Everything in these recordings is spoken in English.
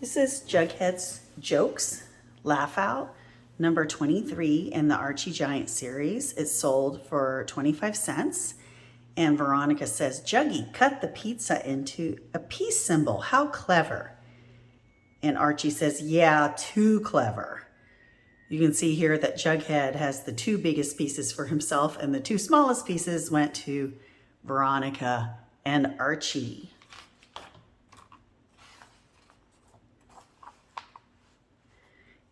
This is Jughead's Jokes, Laugh Out, number 23 in the Archie Giant Series. It's sold for 25 cents. And Veronica says, Juggy, cut the pizza into a peace symbol. How clever. And Archie says, yeah, too clever. You can see here that Jughead has the two biggest pieces for himself, and the two smallest pieces went to Veronica and Archie.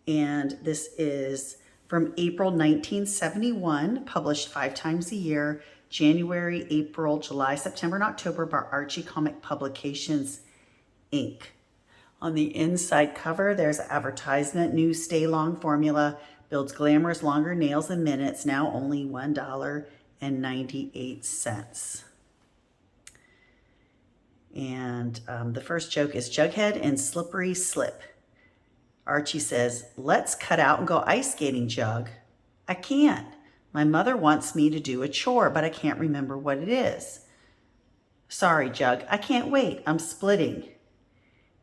And this is from April 1971, published 5 times a year, January, April, July, September, and October by Archie Comic Publications, Inc. On the inside cover, there's advertisement, new Stay Long formula, builds glamorous longer nails in minutes, now only $1.98. And the first joke is Jughead and Slippery Slip. Archie says, let's cut out and go ice skating, Jug. I can't. My mother wants me to do a chore, but I can't remember what it is. Sorry, Jug, I can't wait. I'm splitting.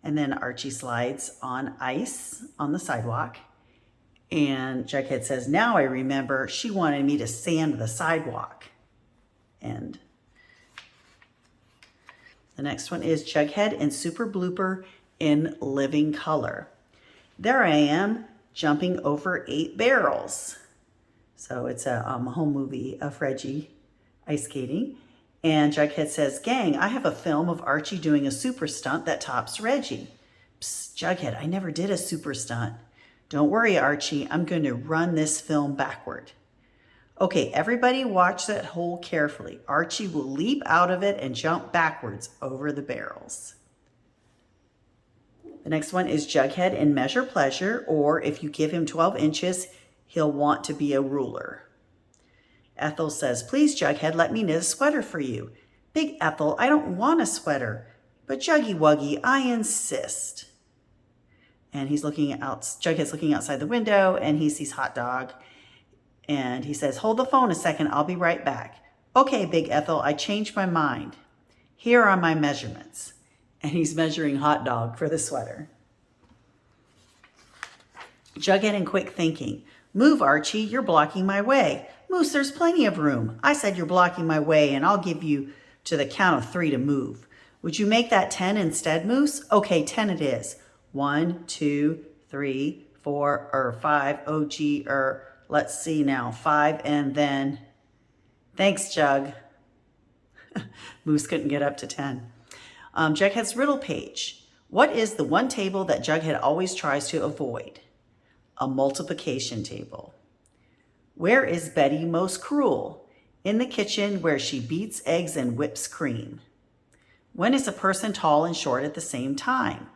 And then Archie slides on ice on the sidewalk. And Jughead says, now I remember, she wanted me to sand the sidewalk. And the next one is Jughead and Super Blooper in living color. There I am, jumping over 8 barrels. So it's a home movie of Reggie ice skating. And Jughead says, gang, I have a film of Archie doing a super stunt that tops Reggie. Psst, Jughead, I never did a super stunt. Don't worry, Archie, I'm going to run this film backward. Okay, everybody watch that hole carefully. Archie will leap out of it and jump backwards over the barrels. The next one is Jughead in Measure Pleasure, or if you give him 12 inches, he'll want to be a ruler. Ethel says, please, Jughead, let me knit a sweater for you. Big Ethel, I don't want a sweater, but Juggy Wuggy, I insist. And Jughead's looking outside the window, and he sees Hot Dog, and he says, hold the phone a second, I'll be right back. Okay, Big Ethel, I changed my mind. Here are my measurements. And he's measuring Hot Dog for the sweater. Jughead in Quick Thinking. Move, Archie, you're blocking my way. Moose, there's plenty of room. I said you're blocking my way, and I'll give you to the count of 3 to move. Would you make that 10 instead, Moose? Okay, 10 it is. 1, 2, 3, 4, or 5. Oh, gee, let's see now. 5, and then... Thanks, Jug. Moose couldn't get up to 10. Jughead's riddle page. What is the one table that Jughead always tries to avoid? A multiplication table. Where is Betty most cruel? In the kitchen where she beats eggs and whips cream. When is a person tall and short at the same time?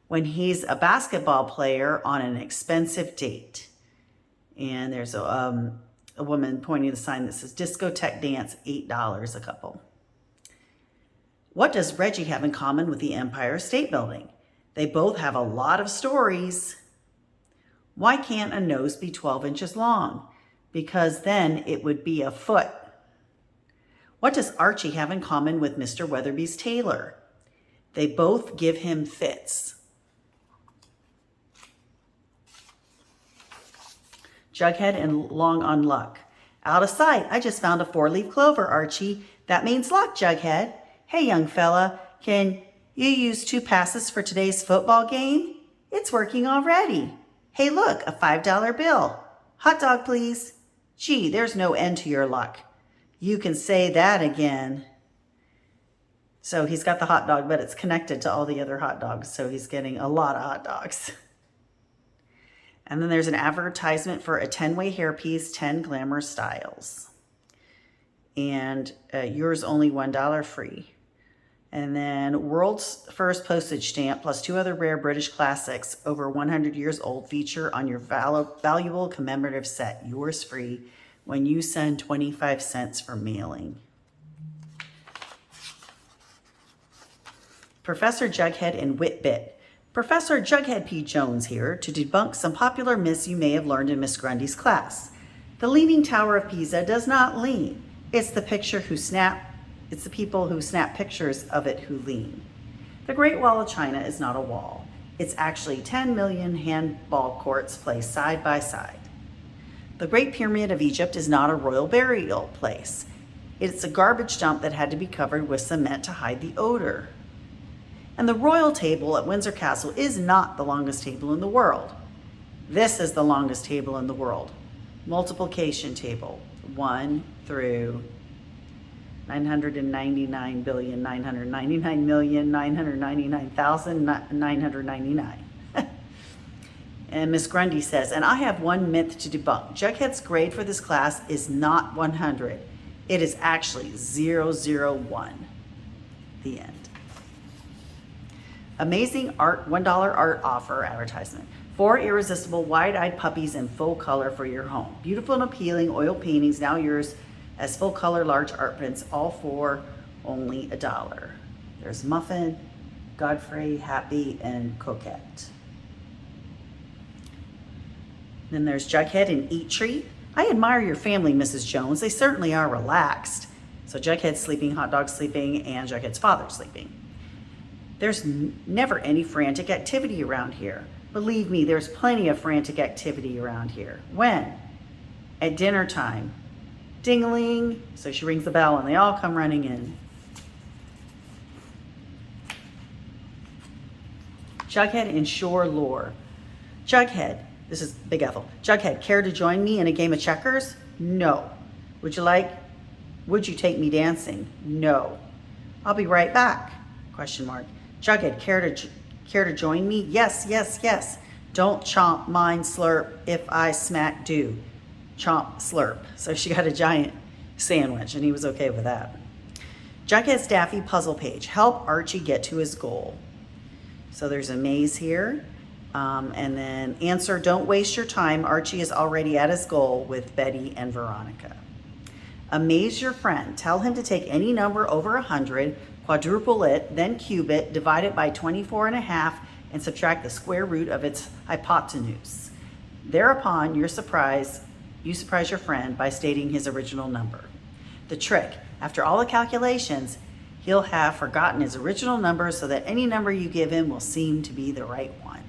When he's a basketball player on an expensive date. And there's a woman pointing the sign that says discotheque dance, $8 a couple. What does Reggie have in common with the Empire State Building? They both have a lot of stories. Why can't a nose be 12 inches long? Because then it would be a foot. What does Archie have in common with Mr. Weatherby's tailor? They both give him fits. Jughead and Long on Luck. Out of sight, I just found a 4-leaf clover, Archie. That means luck, Jughead. Hey, young fella, can you use 2 passes for today's football game? It's working already. Hey, look, a $5 bill. Hot dog, please. Gee, there's no end to your luck. You can say that again. So he's got the hot dog, but it's connected to all the other hot dogs, so he's getting a lot of hot dogs. And then there's an advertisement for a 10-way hairpiece, 10 glamour styles. And yours only $1 free. And then world's first postage stamp plus 2 other rare British classics over 100 years old feature on your valuable commemorative set. Yours free when you send 25 cents for mailing. Professor Jughead and Whitbit. Professor Jughead P. Jones here to debunk some popular myths you may have learned in Miss Grundy's class. The Leaning Tower of Pisa does not lean. It's the people who snap pictures of it who lean. The Great Wall of China is not a wall. It's actually 10 million handball courts placed side by side. The Great Pyramid of Egypt is not a royal burial place. It's a garbage dump that had to be covered with cement to hide the odor. And the royal table at Windsor Castle is not the longest table in the world. This is the longest table in the world. Multiplication table, 1 through 999,999,999,999. And Miss Grundy says, and I have one myth to debunk. Jughead's grade for this class is not 100. It is actually 001. The end. Amazing art, $1 art offer advertisement. 4 irresistible wide-eyed puppies in full color for your home. Beautiful and appealing oil paintings, now yours as full color large art prints, all for only $1. There's Muffin, Godfrey, Happy, and Coquette. Then there's Jughead and Eat Treat. I admire your family, Mrs. Jones. They certainly are relaxed. So Jughead's sleeping, Hot Dog's sleeping, and Jughead's father's sleeping. There's never any frantic activity around here. Believe me, there's plenty of frantic activity around here. When? At dinner time. Ding-a-ling. So she rings the bell and they all come running in. Jughead and Shore Lore. Jughead, this is Big Ethel. Jughead, care to join me in a game of checkers? No. Would you take me dancing? No. I'll be right back. Question mark. Jughead, care to join me? Yes, yes, yes. Don't chomp, mine, slurp, if I smack do. Chomp, slurp. So she got a giant sandwich and he was okay with that. Jughead's Daffy puzzle page. Help Archie get to his goal. So there's a maze here. And then answer, don't waste your time. Archie is already at his goal with Betty and Veronica. Amaze your friend. Tell him to take any number over 100, quadruple it, then cube it, divide it by 24.5, and subtract the square root of its hypotenuse. Thereupon, you surprise your friend by stating his original number. The trick, after all the calculations, he'll have forgotten his original number so that any number you give him will seem to be the right one.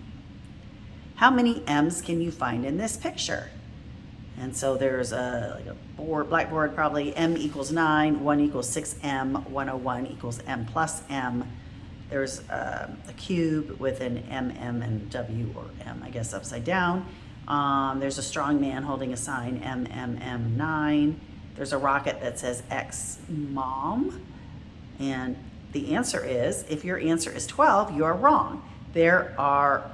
How many M's can you find in this picture? And so there's like a blackboard probably. M equals 9, 1 equals 6M, 101 equals M plus M. There's a cube with an M, M, and W, or M, I guess, upside down. There's a strong man holding a sign, M, M, M, 9. There's a rocket that says X, Mom. And the answer is, if your answer is 12, you are wrong. There are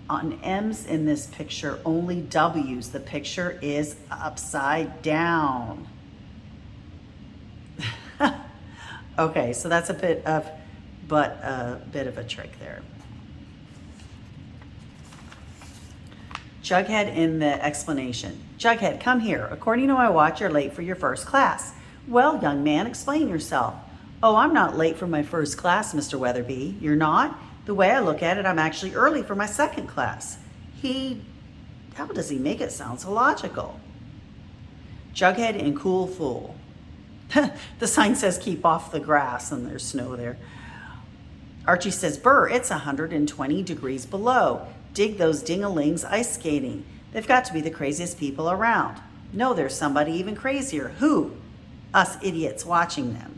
on M's in this picture, only W's. The picture is upside down. Okay, so that's a bit of a trick there. Jughead in the explanation. Jughead, come here. According to my watch, you're late for your first class. Well, young man, explain yourself. Oh, I'm not late for my first class, Mr. Weatherby. You're not? The way I look at it, I'm actually early for my second class. How does he make it sound so logical? Jughead and Cool Fool. The sign says keep off the grass and there's snow there. Archie says, Burr, it's 120 degrees below. Dig those ding-a-lings ice skating. They've got to be the craziest people around. No, there's somebody even crazier. Who? Us idiots watching them.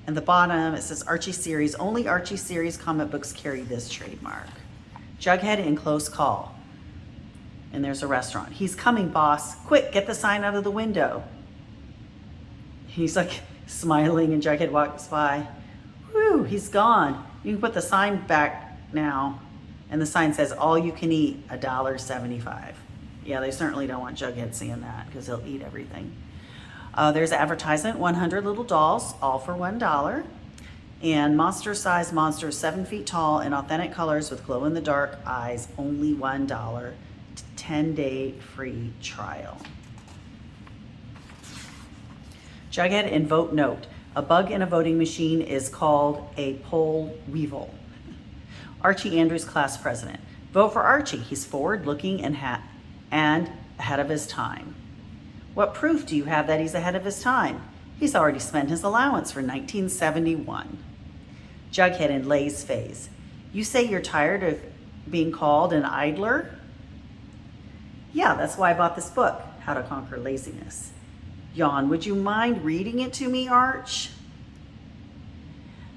And the bottom, it says Archie Series. Only Archie Series comic books carry this trademark. Jughead in Close Call. And there's a restaurant. He's coming, boss. Quick, get the sign out of the window. He's like smiling and Jughead walks by. Whew, he's gone. You can put the sign back now. And the sign says, all you can eat, $1.75. Yeah, they certainly don't want Jughead seeing that because he'll eat everything. There's advertisement, 100 little dolls, all for $1. And monster-sized monsters, 7 feet tall in authentic colors with glow-in-the-dark eyes, only $1. 10-day free trial. Jughead and Vote Note. A bug in a voting machine is called a poll weevil. Archie Andrews, class president. Vote for Archie. He's forward-looking and ahead of his time. What proof do you have that he's ahead of his time? He's already spent his allowance for 1971. Jughead in Lay's phase. You say you're tired of being called an idler? Yeah, that's why I bought this book, How to Conquer Laziness. Yawn, would you mind reading it to me, Arch?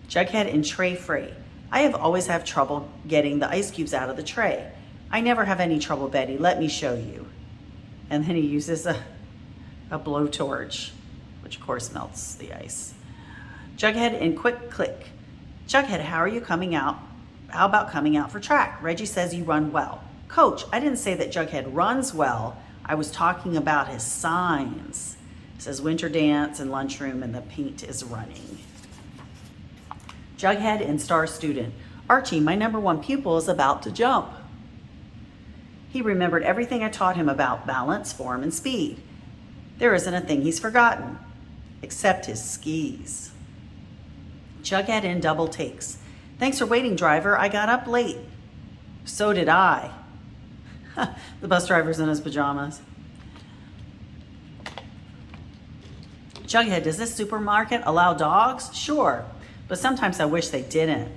Jughead in Tray Fray. I have always had trouble getting the ice cubes out of the tray. I never have any trouble, Betty. Let me show you. And then he uses a blowtorch, which of course melts the ice. Jughead in Quick Click. Jughead, how are you coming out? How about coming out for track? Reggie says you run well. Coach, I didn't say that Jughead runs well. I was talking about his signs. It says winter dance and lunchroom and the paint is running. Jughead and Star Student. Archie, my #1 pupil is about to jump. He remembered everything I taught him about balance, form, and speed. There isn't a thing he's forgotten, except his skis. Jughead in Double Takes. Thanks for waiting, driver. I got up late. So did I. The bus driver's in his pajamas. Jughead, does this supermarket allow dogs? Sure, but sometimes I wish they didn't.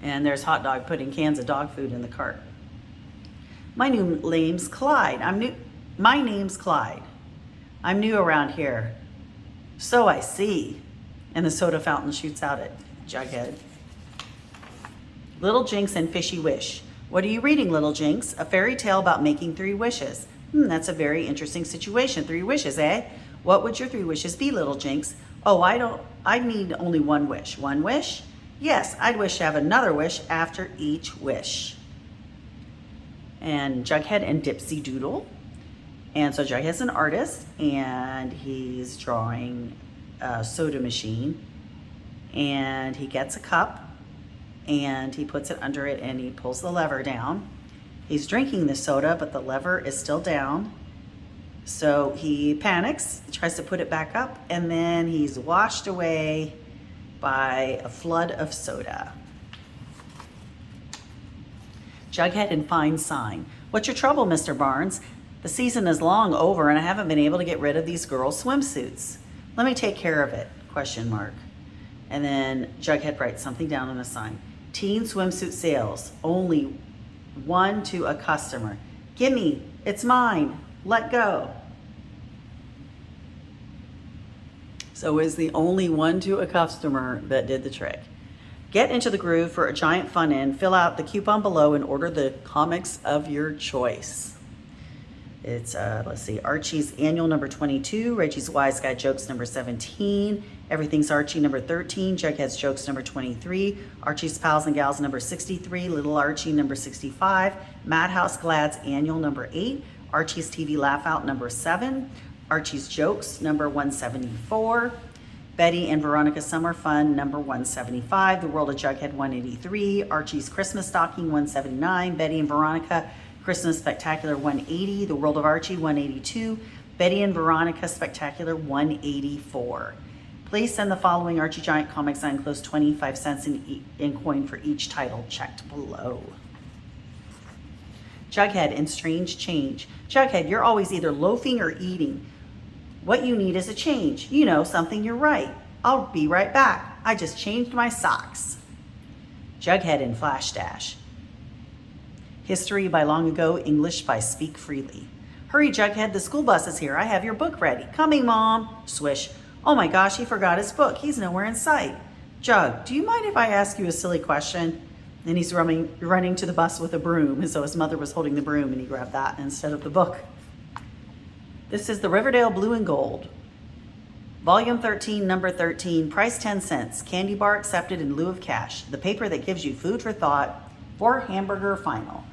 And there's Hot Dog putting cans of dog food in the cart. My name's Clyde. My name's Clyde. I'm new around here. So I see. And the soda fountain shoots out at Jughead. Little Jinx and Fishy Wish. What are you reading, Little Jinx? A fairy tale about making 3 wishes. That's a very interesting situation. 3 wishes, eh? What would your 3 wishes be, Little Jinx? Oh, I need only 1 wish. 1 wish? Yes, I'd wish to have another wish after each wish. And Jughead and Dipsy Doodle. And so Jughead's an artist, and he's drawing a soda machine. And he gets a cup, and he puts it under it, and he pulls the lever down. He's drinking the soda, but the lever is still down. So he panics, tries to put it back up, and then he's washed away by a flood of soda. Jughead and Fine Sign. What's your trouble, Mr. Barnes? The season is long over and I haven't been able to get rid of these girls' swimsuits. Let me take care of it, ? And then Jughead writes something down on a sign. Teen swimsuit sales, only 1 to a customer. Gimme, it's mine, let go. So is the only 1 to a customer that did the trick. Get into the groove for a giant fun end, fill out the coupon below and order the comics of your choice. It's, let's see, Archie's Annual number 22, Reggie's Wise Guy Jokes number 17, Everything's Archie number 13, Jughead's Jokes number 23, Archie's Pals and Gals number 63, Little Archie number 65, Madhouse Glad's Annual number 8, Archie's TV Laugh Out number 7, Archie's Jokes number 174, Betty and Veronica Summer Fun number 175, The World of Jughead 183, Archie's Christmas Stocking 179, Betty and Veronica Christmas Spectacular 180, The World of Archie 182, Betty and Veronica Spectacular 184. Please send the following Archie Giant Comics on enclosed 25 cents in coin for each title checked below. Jughead and Strange Change. Jughead, you're always either loafing or eating. What you need is a change. You know, something you're right. I'll be right back. I just changed my socks. Jughead and Flash Dash. History by Long Ago, English by Speak Freely. Hurry, Jughead, the school bus is here. I have your book ready. Coming, Mom. Swish. Oh my gosh, he forgot his book. He's nowhere in sight. Jug, do you mind if I ask you a silly question? And he's running to the bus with a broom. And so his mother was holding the broom and he grabbed that instead of the book. This is the Riverdale Blue and Gold. Volume 13, number 13, price 10 cents. Candy bar accepted in lieu of cash. The paper that gives you food for thought for Hamburger Final.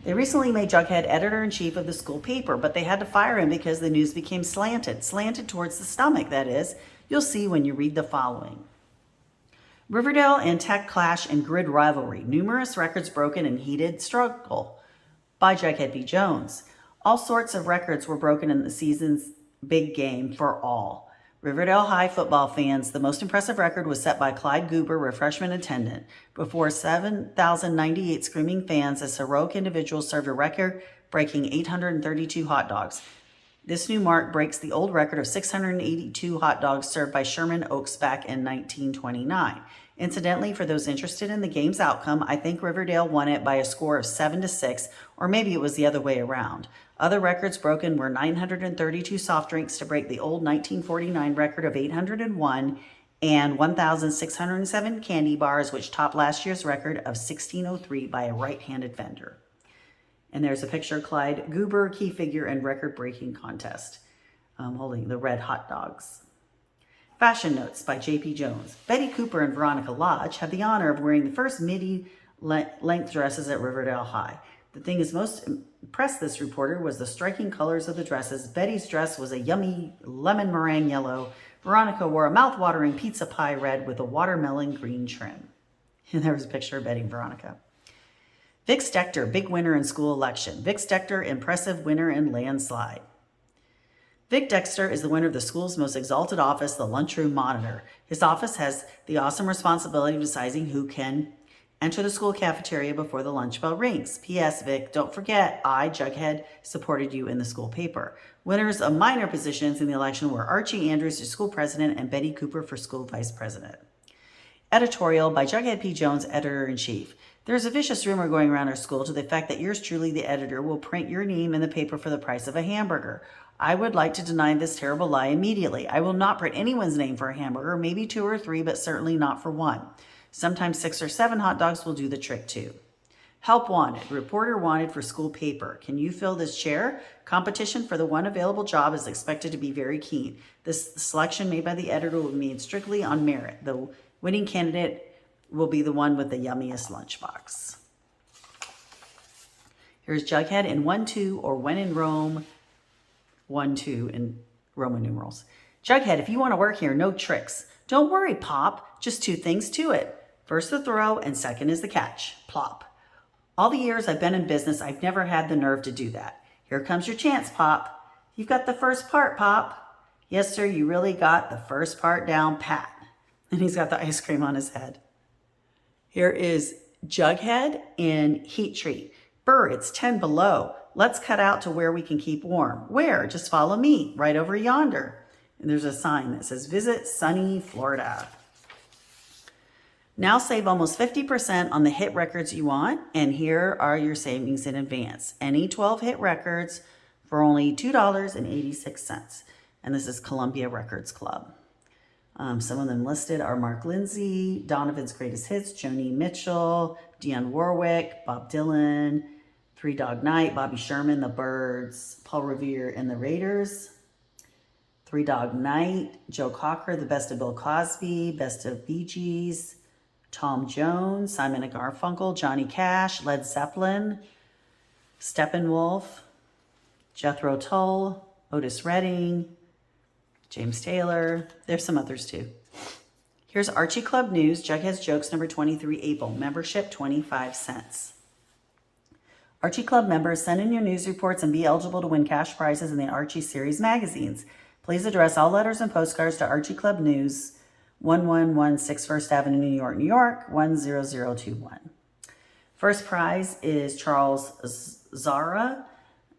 They recently made Jughead editor-in-chief of the school paper, but they had to fire him because the news became slanted towards the stomach, that is. You'll see when you read the following. Riverdale and Tech Clash and Grid Rivalry. Numerous records broken and heated struggle. By Jughead B. Jones. All sorts of records were broken in the season's big game for all. Riverdale High football fans, the most impressive record was set by Clyde Goober, refreshment attendant, before 7,098 screaming fans as heroic individuals served a record-breaking 832 hot dogs. This new mark breaks the old record of 682 hot dogs served by Sherman Oaks back in 1929. Incidentally, for those interested in the game's outcome, I think Riverdale won it by a score of 7-6, or maybe it was the other way around. Other records broken were 932 soft drinks to break the old 1949 record of 801, and 1,607 candy bars, which topped last year's record of 1,603 by a right-handed vendor. And there's a picture of Clyde Goober, key figure in record-breaking contest, holding the red hot dogs. Fashion Notes by J.P. Jones. Betty Cooper and Veronica Lodge have the honor of wearing the first midi-length dresses at Riverdale High. The thing that most impressed this reporter was the striking colors of the dresses. Betty's dress was a yummy lemon meringue yellow. Veronica wore a mouth-watering pizza pie red with a watermelon green trim. And there was a picture of Betty and Veronica. Vic Stechter, big winner in school election. Vic Stechter, impressive winner in landslide. Vic Dexter is the winner of the school's most exalted office, the lunchroom monitor. His office has the awesome responsibility of deciding who can enter the school cafeteria before the lunch bell rings. P.S. Vic, don't forget, I, Jughead, supported you in the school paper. Winners of minor positions in the election were Archie Andrews for school president and Betty Cooper for school vice president. Editorial by Jughead P. Jones, editor-in-chief. There's a vicious rumor going around our school to the effect that yours truly, the editor, will print your name in the paper for the price of a hamburger. I would like to deny this terrible lie immediately. I will not print anyone's name for a hamburger, maybe 2 or 3, but certainly not for 1. Sometimes 6 or 7 hot dogs will do the trick too. Help wanted. Reporter wanted for school paper. Can you fill this chair? Competition for the one available job is expected to be very keen. This selection made by the editor will be made strictly on merit. The winning candidate will be the one with the yummiest lunchbox. Here's Jughead in 1-2 or When in Rome 1-2 in Roman numerals. Jughead, if you want to work here, no tricks. Don't worry, Pop. Just 2 things to it. First the throw and second is the catch. Plop. All the years I've been in business, I've never had the nerve to do that. Here comes your chance, Pop. You've got the first part, Pop. Yes, sir, you really got the first part down pat. And he's got the ice cream on his head. Here is Jughead in Heat Treat. Burr, it's 10 below. Let's cut out to where we can keep warm. Where? Just follow me, right over yonder. And there's a sign that says, Visit Sunny, Florida. Now save almost 50% on the hit records you want, and here are your savings in advance. Any 12 hit records for only $2.86. And this is Columbia Records Club. Some of them listed are Mark Lindsay, Donovan's Greatest Hits, Joni Mitchell, Dionne Warwick, Bob Dylan, Three Dog Night, Bobby Sherman, The Byrds, Paul Revere and the Raiders, Three Dog Night, Joe Cocker, The Best of Bill Cosby, Best of Bee Gees, Tom Jones, Simon & Garfunkel, Johnny Cash, Led Zeppelin, Steppenwolf, Jethro Tull, Otis Redding, James Taylor. There's some others too. Here's Archie Club News, Jughead's Jokes, number 23, April. Membership, 25 cents. Archie Club members, send in your news reports and be eligible to win cash prizes in the Archie Series magazines. Please address all letters and postcards to Archie Club News, 1116 First Avenue, New York, New York, 10021. First prize is Charles Zara,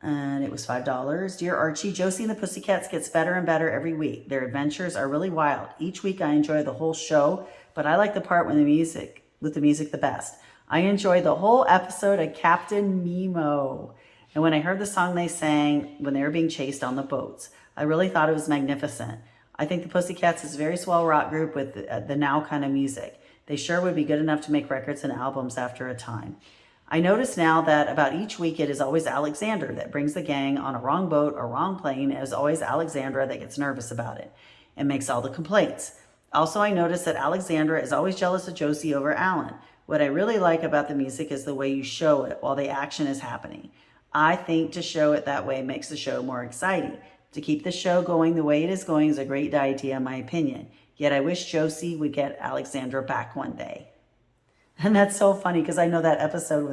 and it was $5. Dear Archie, Josie and the Pussycats gets better and better every week. Their adventures are really wild. Each week I enjoy the whole show, but I like the part with the music the best. I enjoyed the whole episode of Captain Nemo. And when I heard the song they sang when they were being chased on the boats, I really thought it was magnificent. I think the Pussycats is a very swell rock group with the now kind of music. They sure would be good enough to make records and albums after a time. I notice now that about each week it is always Alexander that brings the gang on a wrong boat or wrong plane. It is always Alexandra that gets nervous about it and makes all the complaints. Also, I notice that Alexandra is always jealous of Josie over Alan. What I really like about the music is the way you show it while the action is happening. I think to show it that way makes the show more exciting. To keep the show going the way it is going is a great idea, in my opinion. Yet I wish Josie would get Alexandra back one day. And that's so funny because I know that episode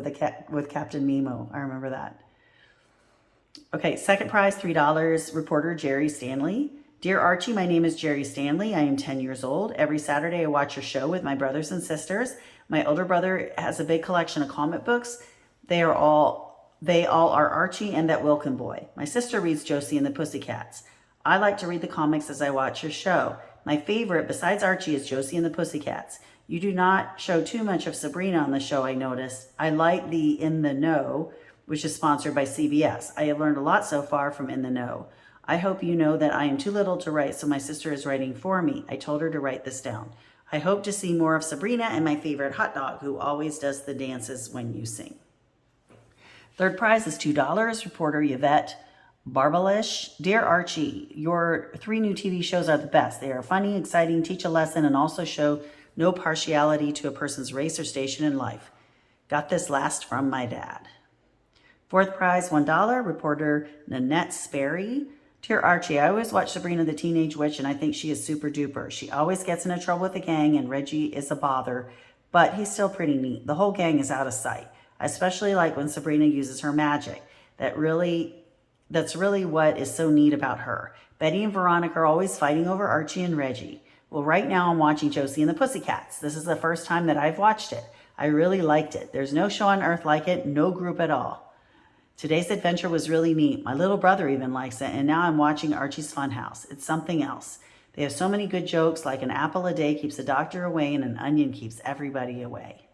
with Captain Nemo. I remember that. Okay, second prize, $3. Reporter Jerry Stanley. Dear Archie, my name is Jerry Stanley. I am 10 years old. Every Saturday I watch your show with my brothers and sisters. My older brother has a big collection of comic books. They all are Archie and that Wilkin boy. My sister reads Josie and the Pussycats. I like to read the comics as I watch your show. My favorite, besides Archie, is Josie and the Pussycats. You do not show too much of Sabrina on the show, I noticed. I like the In the Know, which is sponsored by CBS. I have learned a lot so far from In the Know. I hope you know that I am too little to write, so my sister is writing for me. I told her to write this down. I hope to see more of Sabrina and my favorite hot dog, who always does the dances when you sing. Third prize is $2. Reporter Yvette Barbalish. Dear Archie, your 3 new TV shows are the best. They are funny, exciting, teach a lesson, and also show no partiality to a person's race or station in life. Got this last from my dad. Fourth prize, $1. Reporter Nanette Sperry. Dear Archie, I always watch Sabrina the Teenage Witch, and I think she is super duper. She always gets into trouble with the gang, and Reggie is a bother, but he's still pretty neat. The whole gang is out of sight. I especially like when Sabrina uses her magic. That's really what is so neat about her. Betty and Veronica are always fighting over Archie and Reggie. Well, right now I'm watching Josie and the Pussycats. This is the first time that I've watched it. I really liked it. There's no show on earth like it, no group at all. Today's adventure was really neat. My little brother even likes it, and now I'm watching Archie's Funhouse. It's something else. They have so many good jokes, like an apple a day keeps the doctor away and an onion keeps everybody away.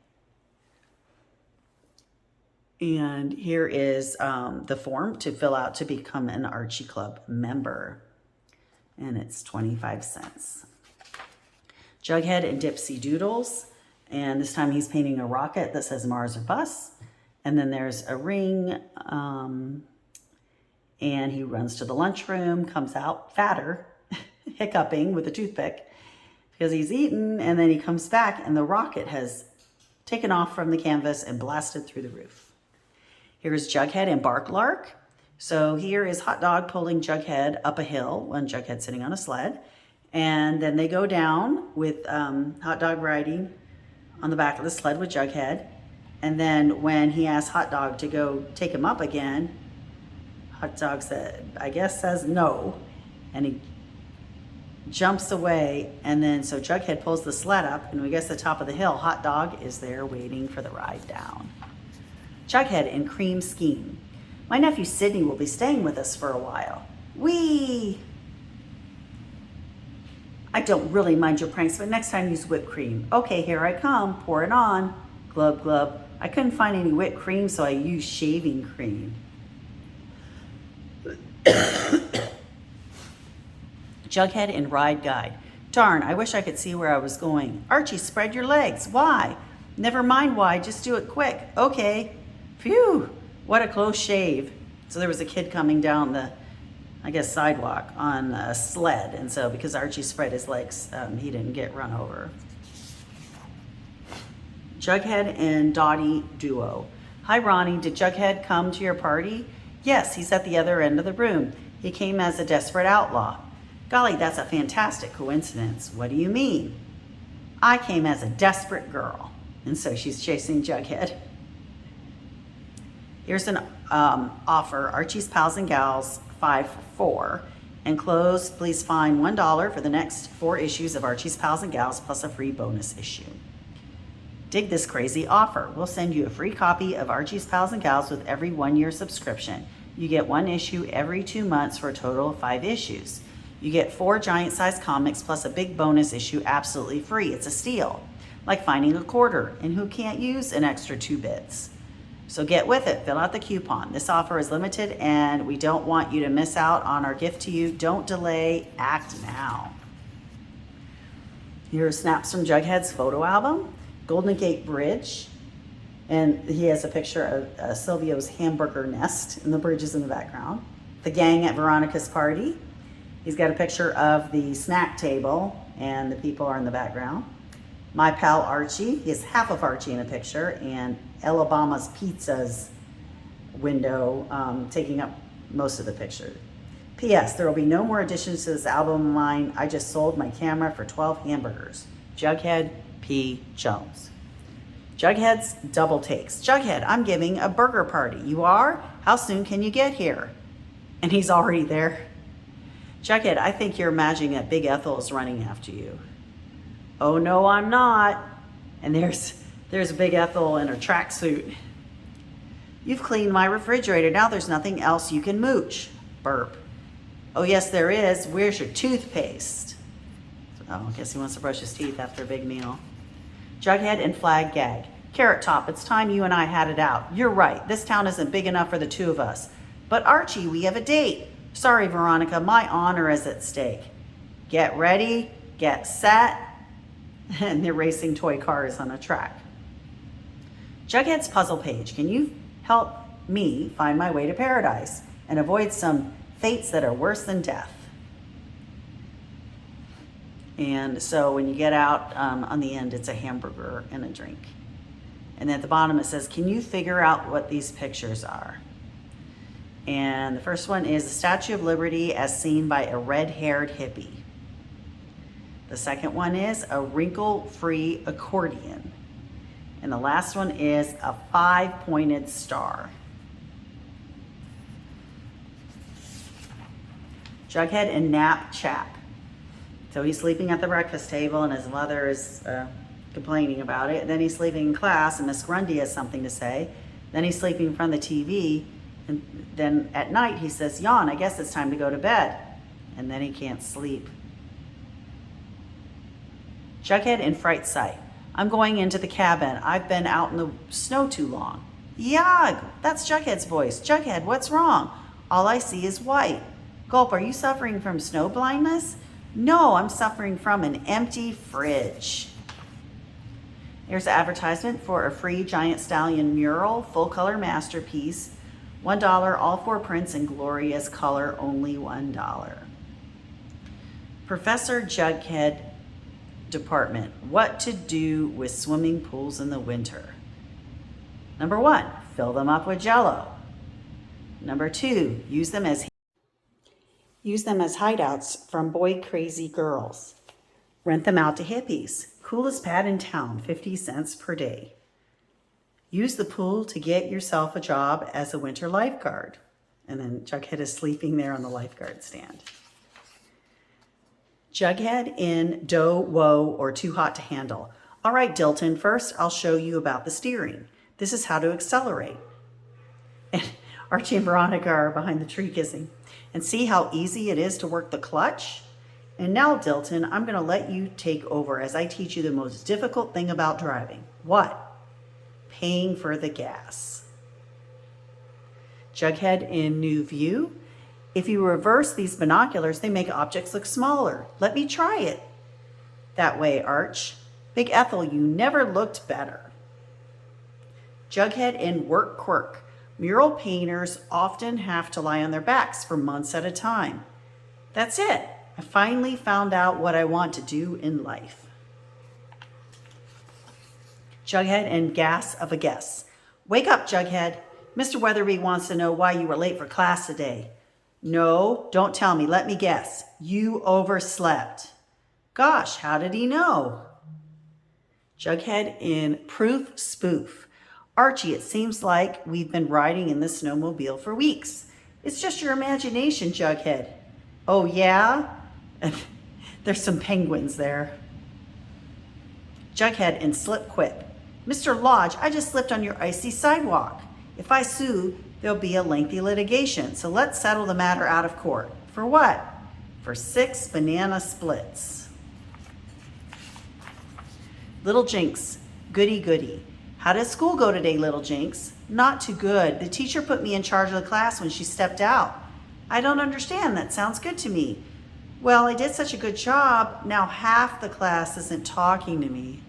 And here is the form to fill out to become an Archie Club member. And it's 25 cents. Jughead and Dipsy Doodles. And this time he's painting a rocket that says Mars or Bus. And then there's a ring, and he runs to the lunchroom, comes out fatter, hiccuping with a toothpick because he's eaten, and then he comes back and the rocket has taken off from the canvas and blasted through the roof. Here's Jughead and Barklark. So here is Hot Dog pulling Jughead up a hill when Jughead's sitting on a sled, and then they go down with Hot Dog riding on the back of the sled with Jughead. And then when he asks Hot Dog to go take him up again, Hot Dog says no. And he jumps away. And then so Jughead pulls the sled up, and when he gets to the top of the hill, Hot Dog is there waiting for the ride down. Jughead and Cream Scheme. My nephew Sydney will be staying with us for a while. Whee! I don't really mind your pranks, but next time use whipped cream. Okay, here I come. Pour it on. Glub, glub. I couldn't find any whipped cream, so I used shaving cream. Jughead and Ride Guide. Darn, I wish I could see where I was going. Archie, spread your legs. Why? Never mind why, just do it quick. Okay. Phew, what a close shave. So there was a kid coming down the, sidewalk on a sled. And so because Archie spread his legs, he didn't get run over. Jughead and Dottie Duo. Hi, Ronnie. Did Jughead come to your party? Yes, he's at the other end of the room. He came as a desperate outlaw. Golly, that's a fantastic coincidence. What do you mean? I came as a desperate girl. And so she's chasing Jughead. Here's an offer. Archie's Pals and Gals, 5 for $4. Enclosed, please find $1 for the next 4 issues of Archie's Pals and Gals plus a free bonus issue. Dig this crazy offer. We'll send you a free copy of Archie's Pals and Gals with every 1-year subscription. You get 1 issue every 2 months for a total of 5 issues. You get 4 giant-sized comics plus a big bonus issue absolutely free. It's a steal. Like finding a quarter, and who can't use an extra 2 bits? So get with it. Fill out the coupon. This offer is limited, and we don't want you to miss out on our gift to you. Don't delay. Act now. Here are snaps from Jughead's photo album. Golden Gate Bridge, and he has a picture of Silvio's hamburger nest, and the bridge is in the background. The gang at Veronica's party. He's got a picture of the snack table, and the people are in the background. My pal Archie. He has half of Archie in a picture, and Alabama's Pizza's window taking up most of the picture. P.S. There will be no more additions to this album of mine. I just sold my camera for 12 hamburgers. Jughead P. Jones. Jughead's double takes. Jughead, I'm giving a burger party. You are? How soon can you get here? And he's already there. Jughead, I think you're imagining that Big Ethel is running after you. Oh no, I'm not. And there's Big Ethel in her tracksuit. You've cleaned my refrigerator. Now there's nothing else you can mooch. Burp. Oh yes, there is. Where's your toothpaste? Oh, I guess he wants to brush his teeth after a big meal. Jughead and Flag gag. Carrot Top, it's time you and I had it out. You're right, this town isn't big enough for the two of us. But Archie, we have a date. Sorry, Veronica, my honor is at stake. Get ready, get set, and they're racing toy cars on a track. Jughead's puzzle page. Can you help me find my way to paradise and avoid some fates that are worse than death? And so when you get out, on the end, it's a hamburger and a drink. And at the bottom it says, can you figure out what these pictures are? And the first one is the Statue of Liberty as seen by a red-haired hippie. The second one is a wrinkle-free accordion. And the last one is a 5-pointed star. Jughead and Nap Chap. So he's sleeping at the breakfast table and his mother is complaining about it. Then he's sleeping in class and Miss Grundy has something to say. Then he's sleeping in front of the TV. And then at night he says, yawn, I guess it's time to go to bed. And then he can't sleep. Jughead in Fright Sight. I'm going into the cabin. I've been out in the snow too long. Yag, that's Jughead's voice. Jughead, what's wrong? All I see is white. Gulp, are you suffering from snow blindness? No, I'm suffering from an empty fridge. Here's an advertisement for a free Giant Stallion mural, full color masterpiece. $1, all 4 prints in glorious color, only $1. Professor Jughead Department, what to do with swimming pools in the winter. Number 1, fill them up with Jell-O. Number 2, use them as hideouts from boy crazy girls. Rent them out to hippies. Coolest pad in town, 50 cents per day. Use the pool to get yourself a job as a winter lifeguard. And then Jughead is sleeping there on the lifeguard stand. Jughead in Dough, Woe, or Too Hot to Handle. All right, Dilton, first I'll show you about the steering. This is how to accelerate. And Archie and Veronica are behind the tree kissing. And see how easy it is to work the clutch? And now, Dilton, I'm going to let you take over as I teach you the most difficult thing about driving. What? Paying for the gas. Jughead in New View. If you reverse these binoculars, they make objects look smaller. Let me try it. That way, Arch. Big Ethel, you never looked better. Jughead in Work Quirk. Mural painters often have to lie on their backs for months at a time. That's it. I finally found out what I want to do in life. Jughead and Gas of a Guess. Wake up, Jughead. Mr. Weatherby wants to know why you were late for class today. No, don't tell me. Let me guess. You overslept. Gosh, how did he know? Jughead in Proof Spoof. Archie, it seems like we've been riding in the snowmobile for weeks. It's just your imagination, Jughead. Oh, yeah? There's some penguins there. Jughead in Slip Quip. Mr. Lodge, I just slipped on your icy sidewalk. If I sue, there'll be a lengthy litigation. So let's settle the matter out of court. For what? For 6 banana splits. Little Jinx, goody goody. How did school go today, Little Jinx? Not too good. The teacher put me in charge of the class when she stepped out. I don't understand. That sounds good to me. Well, I did such a good job. Now half the class isn't talking to me.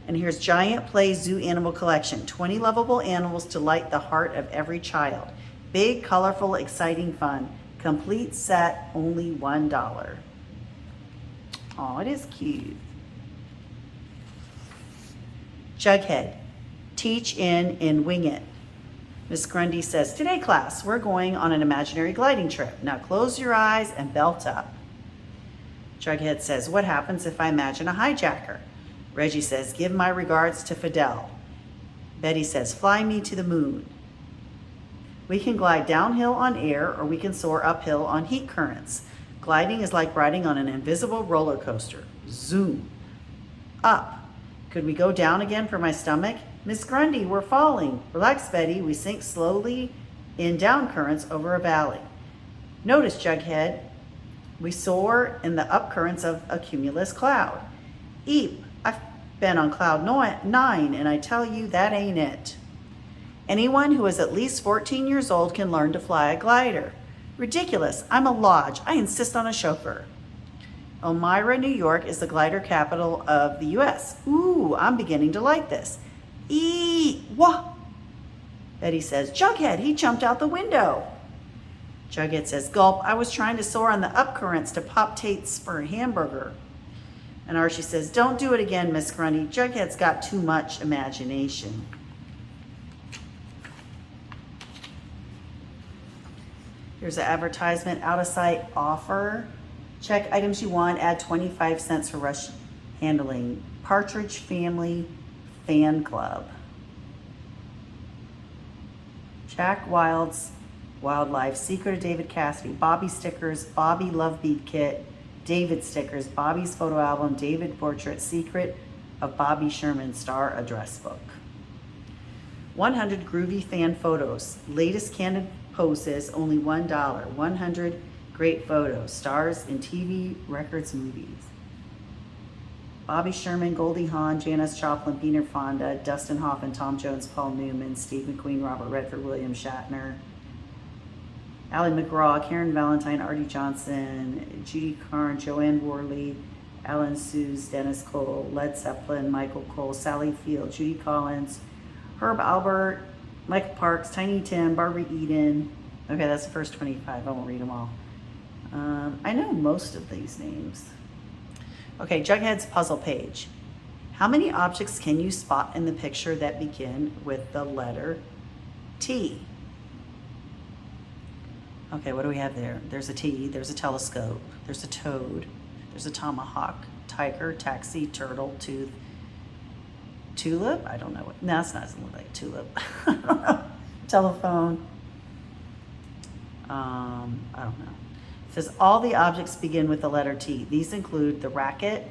And here's Giant Play Zoo Animal Collection. 20 lovable animals to light the heart of every child. Big, colorful, exciting fun. Complete set, only $1. Oh, it is cute. Jughead, teach in Wing It. Miss Grundy says, today class, we're going on an imaginary gliding trip. Now close your eyes and belt up. Jughead says, what happens if I imagine a hijacker? Reggie says, give my regards to Fidel. Betty says, fly me to the moon. We can glide downhill on air or we can soar uphill on heat currents. Gliding is like riding on an invisible roller coaster. Zoom. Up. Could we go down again for my stomach? Miss Grundy, we're falling. Relax, Betty. We sink slowly in down currents over a valley. Notice, Jughead, we soar in the up currents of a cumulus cloud. Eep, I've been on cloud 9, and I tell you that ain't it. Anyone who is at least 14 years old can learn to fly a glider. Ridiculous. I'm a lodge. I insist on a chauffeur. Elmira, New York is the glider capital of the U.S. Ooh, I'm beginning to like this. Wah! Betty says, Jughead, he jumped out the window. Jughead says, gulp, I was trying to soar on the upcurrents to pop tates for a hamburger. And Archie says, don't do it again, Miss Grundy. Jughead's got too much imagination. Here's an advertisement, out of sight offer. Check items you want, add 25 cents for rush handling. Partridge Family Fan Club. Jack Wild's Wildlife, Secret of David Cassidy, Bobby stickers, Bobby Love Beat Kit, David stickers, Bobby's photo album, David portrait, Secret of Bobby Sherman star address book. 100 groovy fan photos, latest candid poses, only $1. 100 great photos, stars in TV, records, movies. Bobby Sherman, Goldie Hawn, Janis Joplin, Peter Fonda, Dustin Hoffman, Tom Jones, Paul Newman, Steve McQueen, Robert Redford, William Shatner, Ally McGraw, Karen Valentine, Artie Johnson, Judy Carn, Joanne Worley, Alan Suze, Dennis Cole, Led Zeppelin, Michael Cole, Sally Field, Judy Collins, Herb Albert, Michael Parks, Tiny Tim, Barbara Eden. Okay, that's the first 25. I won't read them all. I know most of these names. Okay, Jughead's puzzle page. How many objects can you spot in the picture that begin with the letter T? Okay, what do we have there? There's a T, there's a telescope, there's a toad, there's a tomahawk, tiger, taxi, turtle, tooth, tulip? I don't know what, no, it's not, it doesn't look like a tulip. I don't know. Telephone. I don't know. It says all the objects begin with the letter T. These include the racket,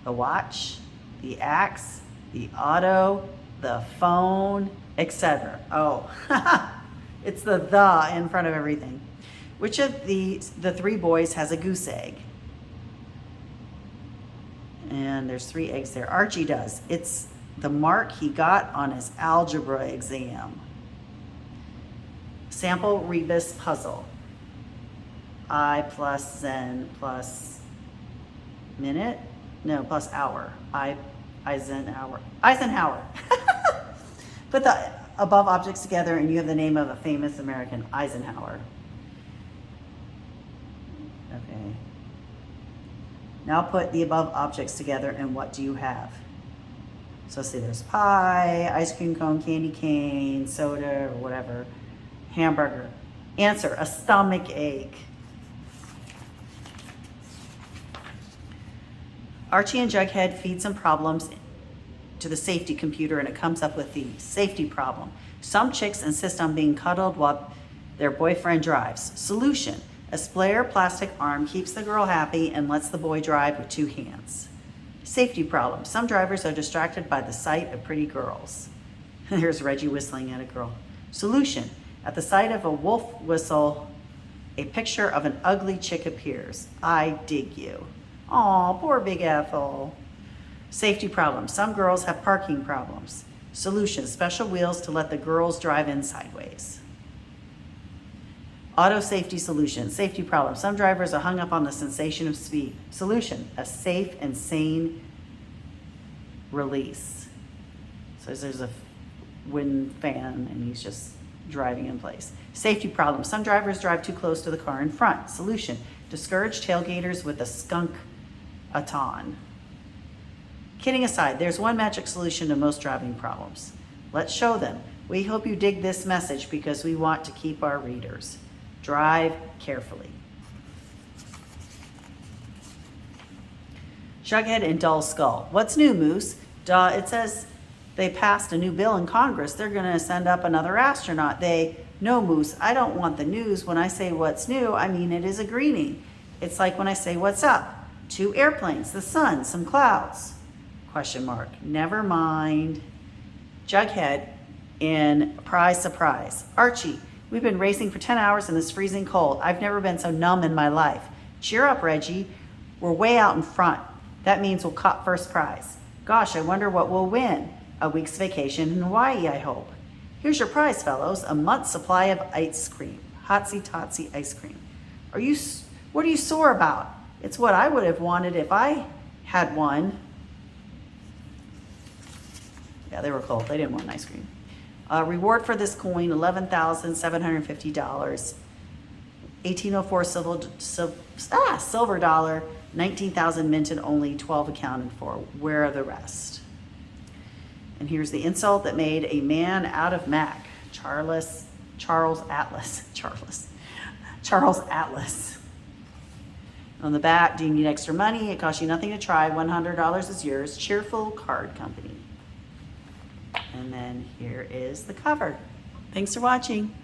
the watch, the axe, the auto, the phone, etc. Oh, it's the in front of everything. Which of the three boys has a goose egg? And there's 3 eggs there. Archie does. It's the mark he got on his algebra exam. Sample rebus puzzle. I plus Zen plus minute? No, plus hour. Eisenhower. Put the above objects together and you have the name of a famous American, Eisenhower. Okay. Now put the above objects together and what do you have? So let's see, there's pie, ice cream cone, candy cane, soda, or whatever, hamburger. Answer, a stomach ache. Archie and Jughead feed some problems to the safety computer and it comes up with the safety problem. Some chicks insist on being cuddled while their boyfriend drives. Solution, a square plastic arm keeps the girl happy and lets the boy drive with 2 hands. Safety problem, some drivers are distracted by the sight of pretty girls. There's Reggie whistling at a girl. Solution, at the sight of a wolf whistle, a picture of an ugly chick appears. I dig you. Aw, poor Big Ethel. Safety problem. Some girls have parking problems. Solution, special wheels to let the girls drive in sideways. Auto safety solution. Safety problem. Some drivers are hung up on the sensation of speed. Solution, a safe and sane release. So there's a wind fan and he's just driving in place. Safety problem. Some drivers drive too close to the car in front. Solution, discourage tailgaters with a skunk-a-ton. Kidding aside, there's one magic solution to most driving problems. Let's show them. We hope you dig this message because we want to keep our readers. Drive carefully. Jughead and Dull Skull. What's new, Moose? Duh, it says they passed a new bill in Congress. They're going to send up another astronaut. No, Moose, I don't want the news. When I say what's new, I mean it is a greeting. It's like when I say what's up. 2 airplanes, the sun, some clouds. Question mark. Never mind. Jughead in surprise. Archie, we've been racing for 10 hours in this freezing cold. I've never been so numb in my life. Cheer up, Reggie. We're way out in front. That means we'll cop first prize. Gosh, I wonder what we'll win. A week's vacation in Hawaii, I hope. Here's your prize, fellows. A month's supply of ice cream. Hotsy Totsy ice cream. What are you sore about? It's what I would have wanted if I had one. Yeah, they were cold. They didn't want ice cream. Reward for this coin, $11,750. 1804 silver dollar, 19,000 minted only, 12 accounted for. Where are the rest? And here's the insult that made a man out of Mac. Charles Atlas. Charles Atlas. On the back, do you need extra money? It costs you nothing to try. $100 is yours. Cheerful Card Company. And then here is the cover. Thanks for watching.